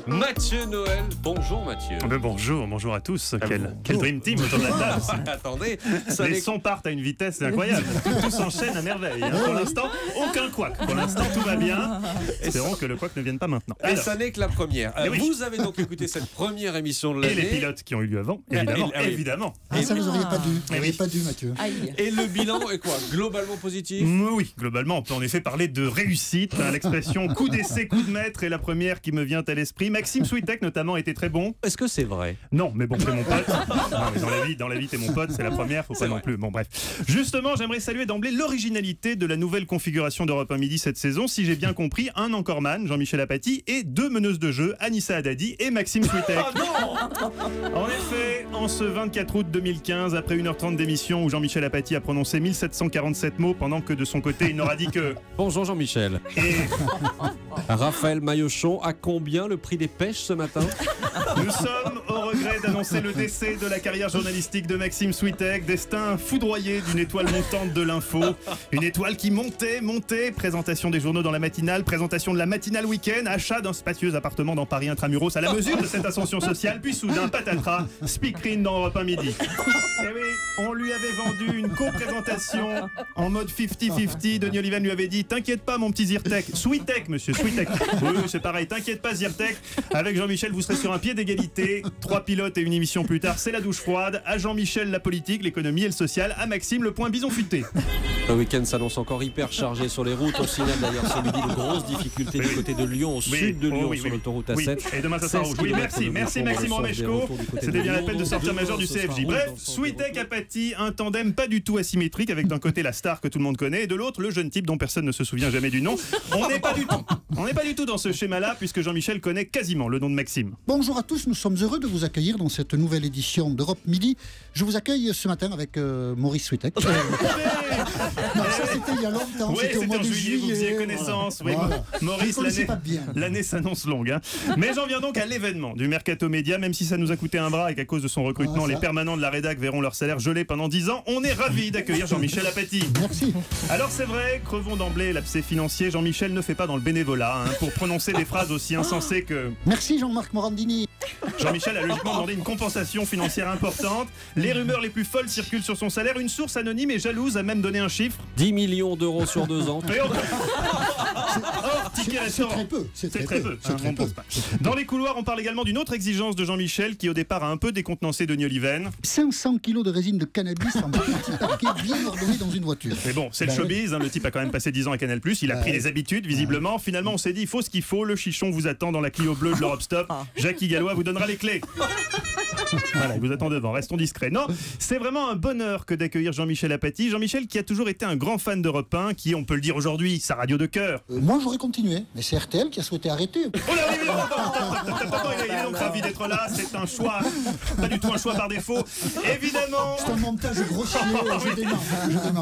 Mathieu Noël. Bonjour Mathieu. Bonjour à tous. Quel dream team autour de la table. Attendez, les sons partent à une vitesse incroyable. Tout s'enchaîne à merveille. Pour l'instant, aucun couac. Pour l'instant, tout va bien. Espérons que le couac ne vienne pas maintenant. Et ça n'est que la première. Vous avez donc écouté cette première émission de l'année. Et les pilotes qui ont eu lieu avant, évidemment. Ça, vous n'auriez pas dû. Vous n'auriez pas dû, Mathieu. Et le bilan est quoi? Globalement positif? Oui, globalement, on peut en effet parler de réussite. L'expression coup d'essai, coup de maître est la première qui me vient à l'esprit. Maxime Switek, notamment, était très bon. Est-ce que c'est vrai? Non, mais bon, c'est mon pote. Non, mais dans la vie, t'es mon pote, c'est la première, faut pas non plus. Bon, bref. Justement, j'aimerais saluer d'emblée l'originalité de la nouvelle configuration d'Europe 1 Midi cette saison. Si j'ai bien compris, un encoreman, Jean-Michel Apathy, et deux meneuses de jeu, Anissa Haddadi et Maxime Switek. Oh non! En effet, en ce 24 août 2015, après 1h30 d'émission où Jean-Michel Apathy a prononcé 1747 mots pendant que de son côté, il n'aura dit que... Bonjour Jean-Michel. Et... Raphaël Maillochon, à combien le prix des pêches ce matin? Nous sommes au regret d'annoncer le décès de la carrière journalistique de Maxime Switek, destin foudroyé d'une étoile montante de l'info, une étoile qui montait, présentation des journaux dans la matinale, présentation de la matinale week-end, achat d'un spacieux appartement dans Paris Intramuros à la mesure de cette ascension sociale, puis soudain, patatras, speakerine dans Europe 1 Midi. Et oui, on lui avait vendu une co-présentation en mode 50-50, Denis Oliven lui avait dit « T'inquiète pas mon petit Zyrtec, Switek monsieur, Switek. Oui, c'est pareil, t'inquiète pas Zyrtec, avec Jean-Michel vous serez sur un pied d'égalité, 3 pilotes et une émission plus tard, c'est la douche froide, à Jean-Michel la politique, l'économie et le social, à Maxime le point bison futé. » Le week-end s'annonce encore hyper chargé sur les routes. On signale d'ailleurs ce midi de grosses difficultés du côté de Lyon, au sud de Lyon, sur l'autoroute A7. Et demain ça sera rouge. Oui, merci Maxime Romeshko. C'était bien la peine de sortir majeur du CFJ. Bref, Switek Apathy, un tandem pas du tout asymétrique, avec d'un côté la star que tout le monde connaît et de l'autre le jeune type dont personne ne se souvient jamais du nom. On n'est pas du tout dans ce schéma-là, puisque Jean-Michel connaît quasiment le nom de Maxime. Bonjour à tous, nous sommes heureux de vous accueillir dans cette nouvelle édition d'Europe Midi. Je vous accueille ce matin avec Maurice Switek. Non, ça c'était il y a longtemps, oui, c'était au mois de juillet. Vous faisiez connaissance. Oui, voilà. Maurice, l'année s'annonce longue. Hein. Mais j'en viens donc à l'événement du Mercato Média, même si ça nous a coûté un bras et qu'à cause de son recrutement, les permanents de la rédac verront leur salaire gelé pendant 10 ans. On est ravis d'accueillir Jean-Michel Apathy. Merci. Alors c'est vrai, crevons d'emblée l'abcès financier, Jean-Michel ne fait pas dans le bénévolat pour prononcer des phrases aussi insensées que... Merci Jean-Marc Morandini. Jean-Michel a logiquement demandé une compensation financière importante. Les rumeurs les plus folles circulent sur son salaire. Une source anonyme et jalouse a même donné un chiffre. 10 millions d'euros sur 2 ans. C'est très peu. C'est très peu. Dans les couloirs, on parle également d'une autre exigence de Jean-Michel qui au départ a un peu décontenancé Denis Oliven. 500 kilos de résine de cannabis en petit paquet bien ordonné dans une voiture. Mais bon, c'est le showbiz, le type a quand même passé 10 ans à Canal+, il a pris des habitudes visiblement. Finalement, on s'est dit, il faut ce qu'il faut, le chichon vous attend dans la Clio bleue de l'Europe Stop. Jackie Gallois vous donnera les clés. Voilà, il vous attend devant, restons discrets. Non, c'est vraiment un bonheur que d'accueillir Jean-Michel Apathy. Jean-Michel qui a toujours été un grand fan d'Europe 1, qui, on peut le dire aujourd'hui, sa radio de cœur. Moi j'aurais continué, mais c'est RTL qui a souhaité arrêter. Oh là, oui, il est donc ravi d'être là, c'est un choix, pas du tout un choix par défaut. Évidemment, c'est un montage grossier, je démarre.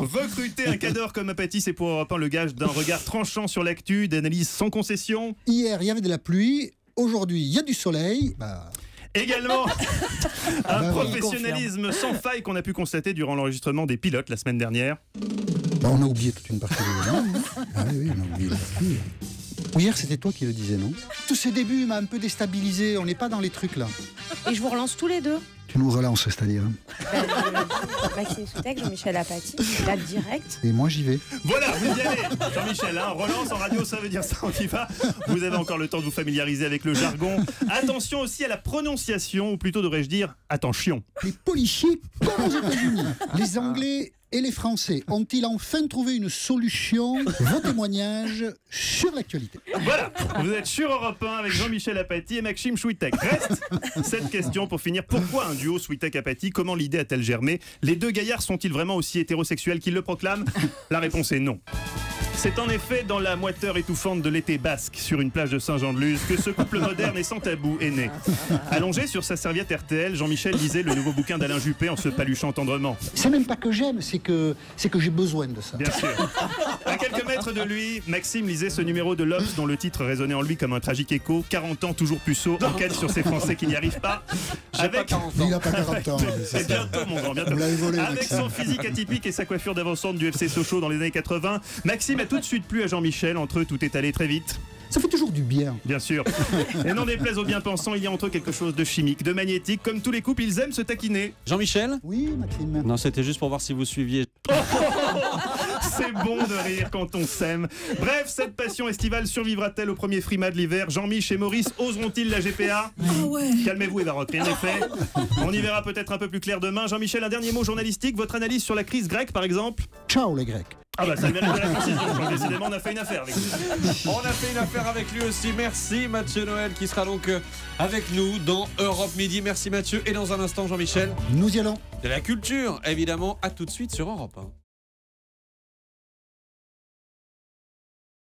Recruter un cadre comme Apathy, c'est pour Europe 1 le gage d'un regard tranchant sur l'actu, d'analyse sans concession. Hier, il y avait de la pluie, aujourd'hui, il y a du soleil. Également, un professionnalisme sans faille qu'on a pu constater durant l'enregistrement des pilotes la semaine dernière. On a oublié toute une partie de oui, on a oublié la partie. Hier, c'était toi qui le disais, non? Tous ces débuts m'ont un peu déstabilisé, on n'est pas dans les trucs là. Et je vous relance tous les deux. Tu nous relances, c'est-à-dire Maxime Switek, Jean-Michel Apathy, là direct. Et moi j'y vais. Voilà, vous y allez Jean-Michel, relance en radio, ça veut dire ça, on y va. Vous avez encore le temps de vous familiariser avec le jargon. Attention aussi à la prononciation, ou plutôt devrais-je dire, attention. Les policiers, comme aux États-Unis, les Anglais et les Français ont-ils enfin trouvé une solution? Vos témoignages sur l'actualité. Voilà, vous êtes sur Europe 1 avec Jean-Michel Apathy et Maxime Switek. Reste cette question pour finir. Pourquoi un duo Switek-Apathy? Comment l'idée a-t-elle germé? Les deux gaillards sont-ils vraiment aussi hétérosexuels qu'ils le proclament? La réponse est non. C'est en effet dans la moiteur étouffante de l'été basque, sur une plage de Saint-Jean-de-Luz, que ce couple moderne et sans tabou est né. Allongé sur sa serviette RTL, Jean-Michel lisait le nouveau bouquin d'Alain Juppé en se paluchant tendrement. C'est même pas que j'aime, c'est que j'ai besoin de ça. Bien sûr. À quelques mètres de lui, Maxime lisait ce numéro de l'Obs dont le titre résonnait en lui comme un tragique écho. 40 ans toujours puceau, enquête sur ces Français qui n'y arrivent pas. Avec... Il n'a pas 40 ans. C'est bientôt, mon grand, bientôt. Vous l'avez volé, avec Maxime. son physique atypique et sa coiffure d'avancante du FC Sochaux dans les années 80, Maxime a tout de suite plu à Jean-Michel. Entre eux, tout est allé très vite. Ça fait toujours du bien. Bien sûr. Et n'en déplaise aux bien-pensants, il y a entre eux quelque chose de chimique, de magnétique. Comme tous les couples, ils aiment se taquiner. Jean-Michel? Oui, Maxime. Non, c'était juste pour voir si vous suiviez. C'est bon de rire quand on s'aime. Bref, cette passion estivale survivra-t-elle au premier frima de l'hiver? Jean-Mich et Maurice oseront-ils la GPA? Calmez-vous, Eva Rock, rien n'est fait. On y verra peut-être un peu plus clair demain. Jean-Michel, un dernier mot journalistique, votre analyse sur la crise grecque, par exemple? Ciao les Grecs. Ah bah ça mérite de la concision, décidément on a fait une affaire avec vous. On a fait une affaire avec lui aussi. Merci Mathieu Noël qui sera donc avec nous dans Europe Midi. Merci Mathieu. Et dans un instant, Jean-Michel, Nous y allons. de la culture, évidemment. À tout de suite sur Europe 1.